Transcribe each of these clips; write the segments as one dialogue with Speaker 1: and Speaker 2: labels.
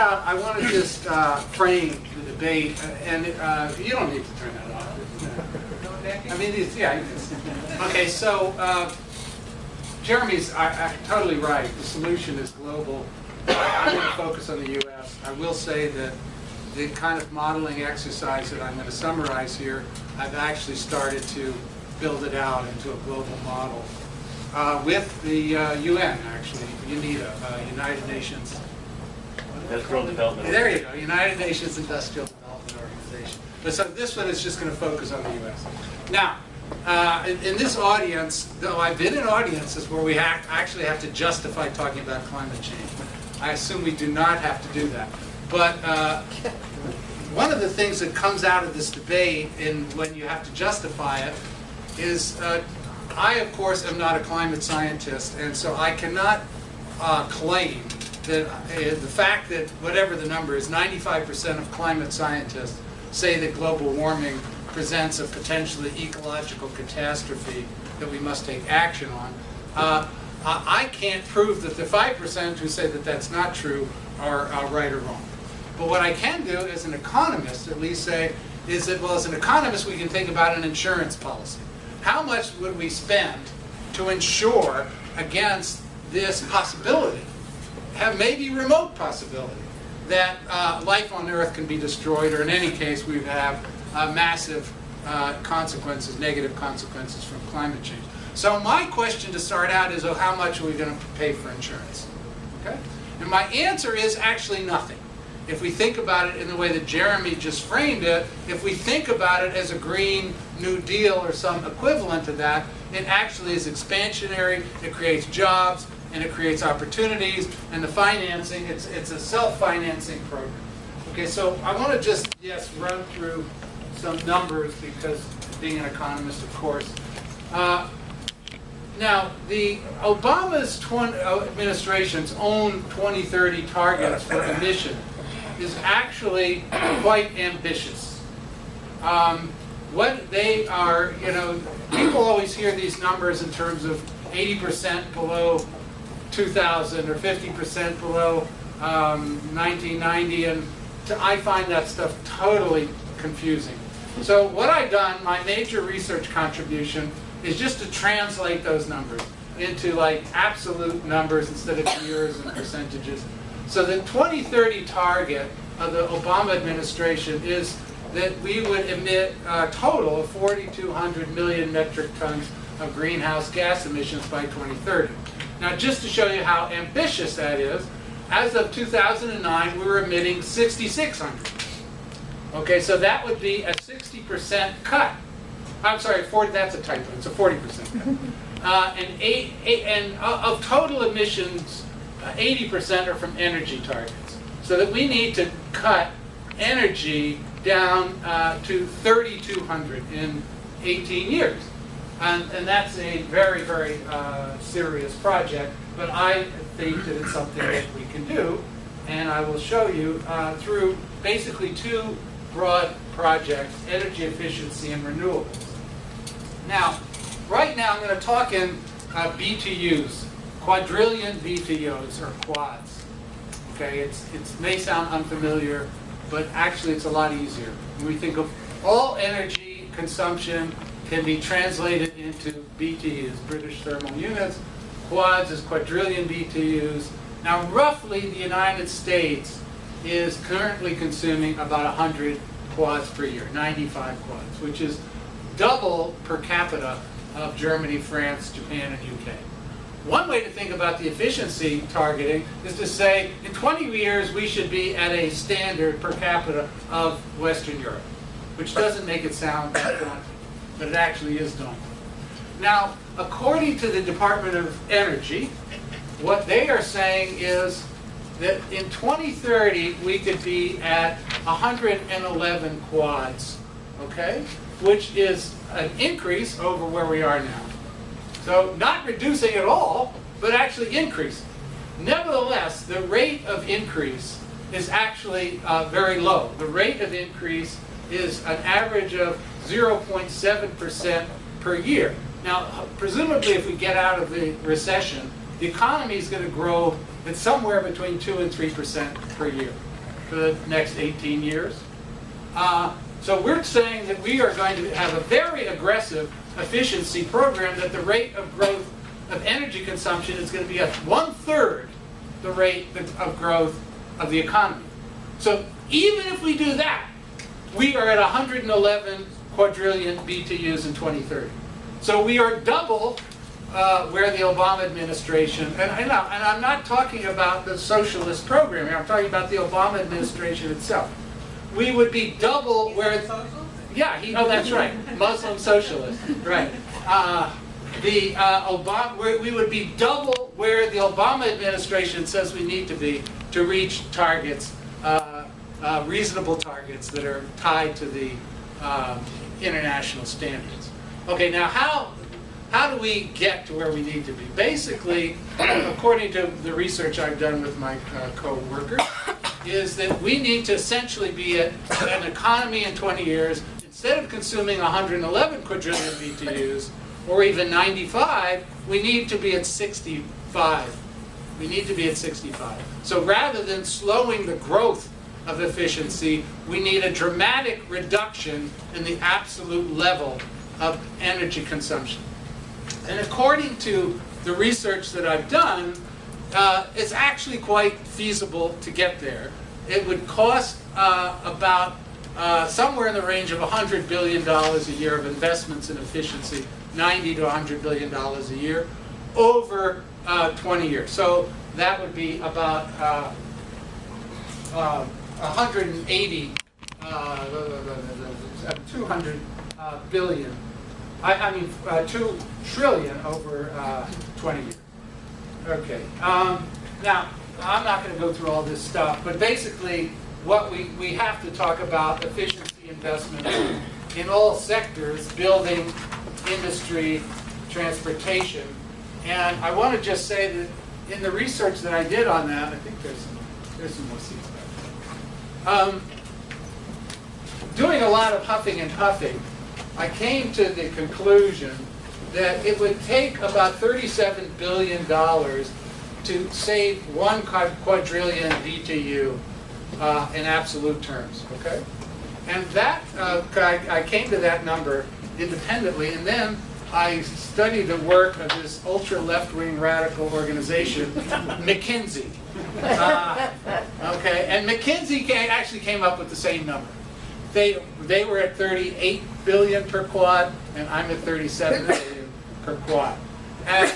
Speaker 1: out, I want to just frame the debate, and you don't need to turn that off. I mean, yeah. Okay, so Jeremy's totally right. The solution is global. I'm going to focus on the U.S. I will say that the kind of modeling exercise that I'm going to summarize here, I've actually started to build it out into a global model with the UN, actually, UNIDA, United Nations.
Speaker 2: Industrial Development.
Speaker 1: There you go, United Nations Industrial Development Organization. But so this one is just going to focus on the U.S. Now, in this audience, though I've been in audiences where we actually have to justify talking about climate change. I assume we do not have to do that. But one of the things that comes out of this debate when you have to justify it is I, of course, am not a climate scientist, and so I cannot claim that the fact that whatever the number is, 95% of climate scientists say that global warming presents a potentially ecological catastrophe that we must take action on. I can't prove that the 5% who say that that's not true are right or wrong. But what I can do as an economist, at least say, is that, well, as an economist, we can think about an insurance policy. How much would we spend to insure against this possibility, maybe remote possibility, that life on Earth can be destroyed, or in any case, we would have massive consequences, negative consequences from climate change. So my question to start out is, how much are we going to pay for insurance? Okay? And my answer is actually nothing. If we think about it in the way that Jeremy just framed it, if we think about it as a Green New Deal or some equivalent to that, it actually is expansionary, it creates jobs, and it creates opportunities, and the financing, it's a self-financing program. Okay, so I want to just, run through some numbers, because being an economist, of course. Now, the Obama's administration's own 2030 targets for emission is actually quite ambitious. What they are, people always hear these numbers in terms of 80% below 2000 or 50% below 1990, and I find that stuff totally confusing. So what I've done, my major research contribution, is just to translate those numbers into like absolute numbers instead of years and percentages. So the 2030 target of the Obama administration is that we would emit a total of 4,200 million metric tons of greenhouse gas emissions by 2030. Now, just to show you how ambitious that is, as of 2009, we were emitting 6,600. Okay, so that would be a 60% cut. I'm sorry, that's a typo. It's a 40% cut. And of total emissions, 80% are from energy targets. So that we need to cut energy down to 3,200 in 18 years. And that's a very, very serious project. But I think that it's something that we can do. And I will show you through basically two broad projects, energy efficiency and renewables. Now, right now I'm going to talk in BTUs, quadrillion BTUs, or quads. Okay, it may sound unfamiliar, but actually it's a lot easier. When we think of all energy consumption can be translated into BTUs, British thermal units. Quads is quadrillion BTUs. Now, roughly the United States is currently consuming about 100 quads per year, 95 quads, which is double per capita of Germany, France, Japan, and UK. One way to think about the efficiency targeting is to say, in 20 years, we should be at a standard per capita of Western Europe, which doesn't make it sound that daunting, but it actually is daunting. Now, according to the Department of Energy, what they are saying is that in 2030, we could be at 111 quads, okay? Which is an increase over where we are now. So not reducing at all, but actually increasing. Nevertheless, the rate of increase is actually very low. The rate of increase is an average of 0.7% per year. Now, presumably if we get out of the recession, the economy is going to grow It's somewhere between 2 and 3% per year for the next 18 years. So we're saying that we are going to have a very aggressive efficiency program, that the rate of growth of energy consumption is going to be at 1/3 the rate of growth of the economy. So even if we do that, we are at 111 quadrillion BTUs in 2030. So we are double where the Obama administration, and I'm not talking about the socialist program here, I'm talking about the Obama administration itself. We would be double where, yeah, oh, that's right, Muslim socialist, right. We would be double where the Obama administration says we need to be to reach targets, reasonable targets that are tied to the international standards. Okay, now how do we get to where we need to be? Basically, according to the research I've done with my co-workers, is that we need to essentially be at an economy in 20 years, instead of consuming 111 quadrillion BTUs, or even 95, we need to be at 65. We need to be at 65. So rather than slowing the growth of efficiency, we need a dramatic reduction in the absolute level of energy consumption. And according to the research that I've done, it's actually quite feasible to get there. It would cost about somewhere in the range of $100 billion a year of investments in efficiency, $90 to $100 billion a year, over 20 years. So that would be about 180, 200 billion. I mean, 2 trillion over 20 years. Okay. Now, I'm not going to go through all this stuff, but basically, what we have to talk about efficiency investment in all sectors: building, industry, transportation. And I want to just say that in the research that I did on that, I think there's some more seats back there. Doing a lot of huffing and puffing, I came to the conclusion that it would take about $37 billion to save 1 quadrillion BTU in absolute terms, okay? And that, I came to that number independently, and then I studied the work of this ultra-left-wing radical organization, McKinsey. Okay, and McKinsey actually came up with the same number. They were at 38 billion per quad, and I'm at 37 billion per quad. And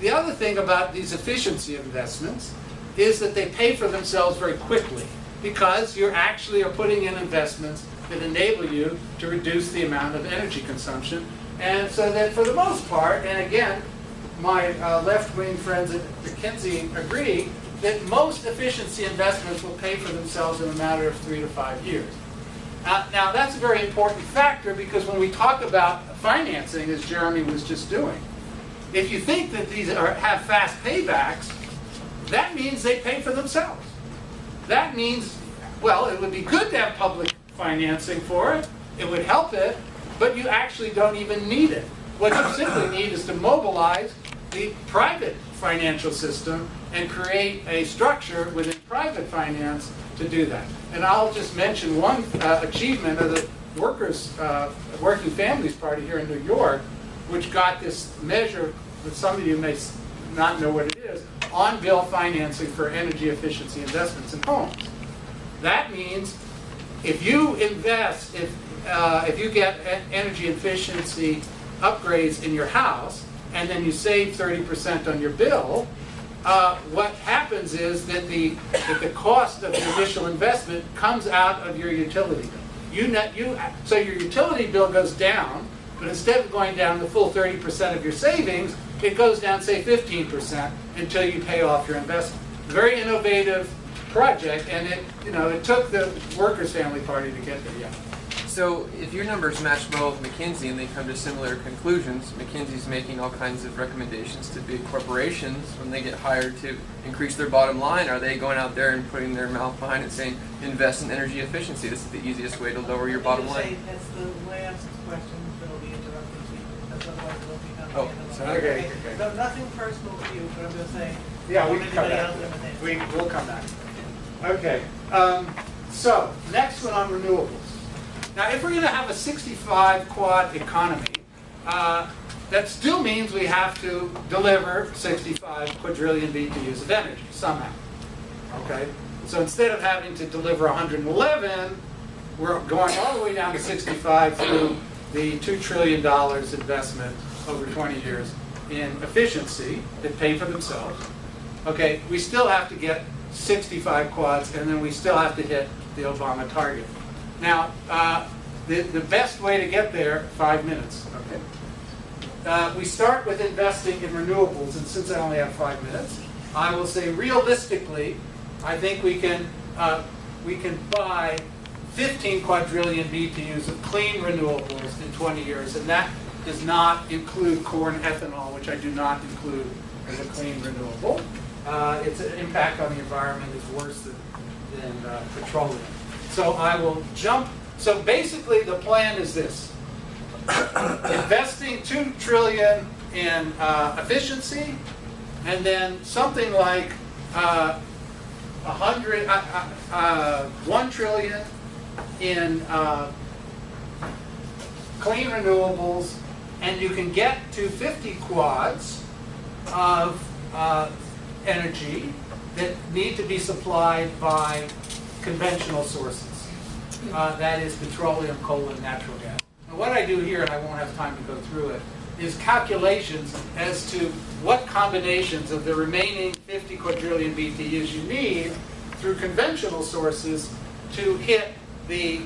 Speaker 1: the other thing about these efficiency investments is that they pay for themselves very quickly, because you actually are putting in investments that enable you to reduce the amount of energy consumption. And so that for the most part, and again, my left-wing friends at McKinsey agree, that most efficiency investments will pay for themselves in a matter of 3 to 5 years. Now that's a very important factor, because when we talk about financing, as Jeremy was just doing, if you think that these have fast paybacks, that means they pay for themselves. That means, well, it would be good to have public financing for it, it would help it, but you actually don't even need it. What you simply need is to mobilize the private financial system and create a structure within private finance to do that. And I'll just mention one achievement of the Working Families Party here in New York, which got this measure that some of you may not know what it is, on-bill financing for energy efficiency investments in homes. That means if you invest, if you get energy efficiency upgrades in your house, and then you save 30% on your bill, what happens is that the cost of the initial investment comes out of your utility bill. So your utility bill goes down, but instead of going down the full 30% of your savings, it goes down, say, 15% until you pay off your investment. Very innovative project, and it took the Workers' Family Party to get there. Yeah.
Speaker 3: So if your numbers match well with McKinsey and they come to similar conclusions, McKinsey's making all kinds of recommendations to big corporations when they get hired to increase their bottom line. Are they going out there and putting their mouth behind it saying, invest in energy efficiency? This is the easiest way to lower your bottom line.
Speaker 4: That's the last question that will be interrupted to you. That's otherwise it will become
Speaker 3: Oh, sorry.
Speaker 1: Okay.
Speaker 4: No, nothing personal to you, but I'm going to say,
Speaker 1: Yeah, we can come
Speaker 4: Anybody
Speaker 1: back.
Speaker 4: else have anything?
Speaker 1: We'll come back. Okay, so next one on renewables. Now, if we're going to have a 65 quad economy, that still means we have to deliver 65 quadrillion BTUs of energy somehow. Okay, so instead of having to deliver 111, we're going all the way down to 65 through the $2 trillion investment over 20 years in efficiency that pay for themselves. Okay, we still have to get 65 quads, and then we still have to hit the Obama target. Now, the best way to get there, 5 minutes, okay? We start with investing in renewables, and since I only have 5 minutes, I will say realistically, I think we can buy 15 quadrillion BTUs of clean renewables in 20 years, and that does not include corn ethanol, which I do not include as a clean renewable. Its impact on the environment is worse than petroleum. So I will jump. So basically the plan is this. Investing $2 trillion in efficiency, and then something like $1 trillion in clean renewables, and you can get to 50 quads of energy that need to be supplied by conventional sources. That is petroleum, coal, and natural gas. Now, what I do here, and I won't have time to go through it, is calculations as to what combinations of the remaining 50 quadrillion BTUs you need through conventional sources to hit the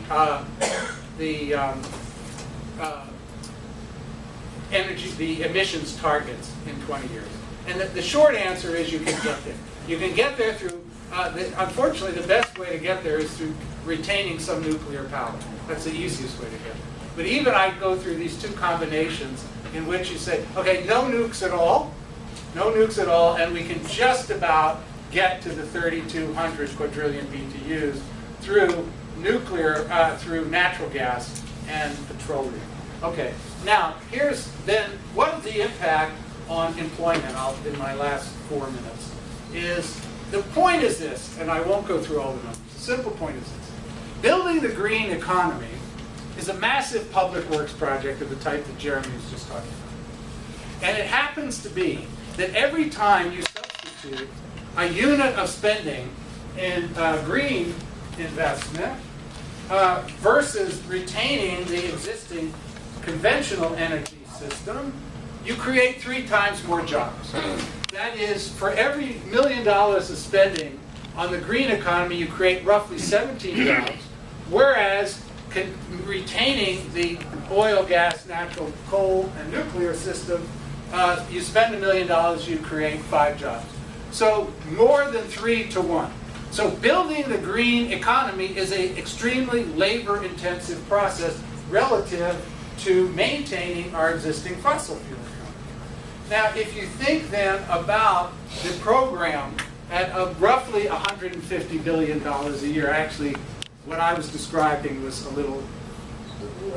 Speaker 1: emissions targets in 20 years. And the short answer is you can get there. You can get there through, unfortunately, the best way to get there is through retaining some nuclear power. That's the easiest way to get there. But even I go through these two combinations in which you say, okay, no nukes at all, and we can just about get to the 3,200 quadrillion BTUs through nuclear, through natural gas and petroleum. Okay, now here's then, what is the impact on employment in my last 4 minutes? The point is this, and I won't go through all the numbers. The simple point is this. Building the green economy is a massive public works project of the type that Jeremy was just talking about. And it happens to be that every time you substitute a unit of spending in green investment versus retaining the existing conventional energy system, you create 3 times more jobs. That is, for every $1 million of spending on the green economy, you create roughly 17 jobs, whereas retaining the oil, gas, natural, coal, and nuclear system, you spend $1 million, you create 5 jobs. So more than 3 to 1. So building the green economy is an extremely labor-intensive process relative to maintaining our existing fossil fuel economy. Now, if you think then about the program at roughly $150 billion a year, actually what I was describing was a little,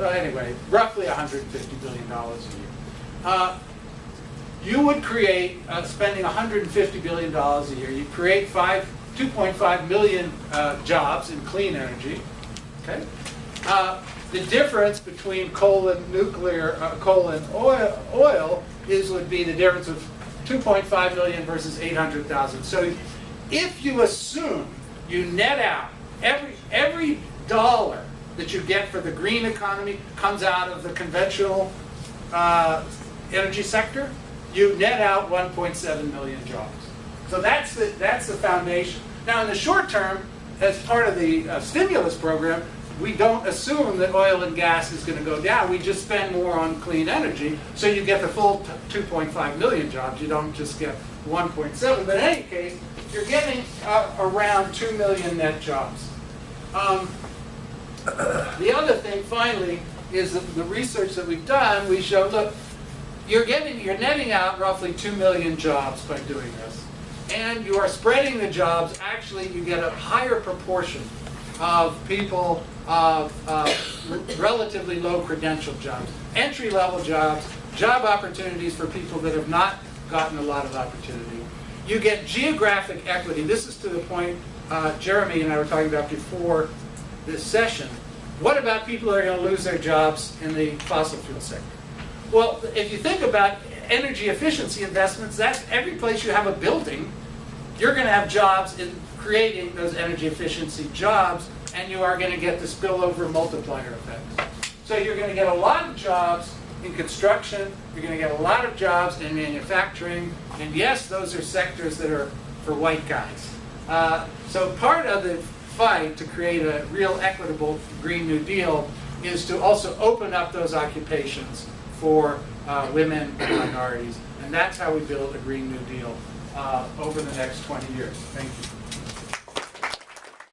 Speaker 1: anyway, roughly $150 billion a year. You would create, spending $150 billion a year, you create 2.5 million jobs in clean energy. Okay, the difference between coal and nuclear, coal and oil would be the difference of 2.5 million versus 800,000. So, if you assume you net out every dollar that you get for the green economy comes out of the conventional energy sector, you net out 1.7 million jobs. So that's the foundation. Now in the short term, as part of the stimulus program, we don't assume that oil and gas is going to go down. We just spend more on clean energy, so you get the full 2.5 million jobs. You don't just get 1.7. But in any case, you're getting around 2 million net jobs. The other thing, finally, is the research that we've done. We show, look, you're netting out roughly 2 million jobs by doing this. And you are spreading the jobs. Actually, you get a higher proportion of people of relatively low credential jobs, entry-level jobs, job opportunities for people that have not gotten a lot of opportunity. You get geographic equity. This is to the point Jeremy and I were talking about before this session. What about people that are going to lose their jobs in the fossil fuel sector? Well, if you think about energy efficiency investments, that's every place you have a building, you're going to have jobs in creating those energy efficiency jobs, and you are going to get the spillover multiplier effects. So you're going to get a lot of jobs in construction, you're going to get a lot of jobs in manufacturing, and yes, those are sectors that are for white guys. So part of the fight to create a real equitable Green New Deal is to also open up those occupations for women and minorities. And that's how we build a Green New Deal over the next 20 years. Thank you.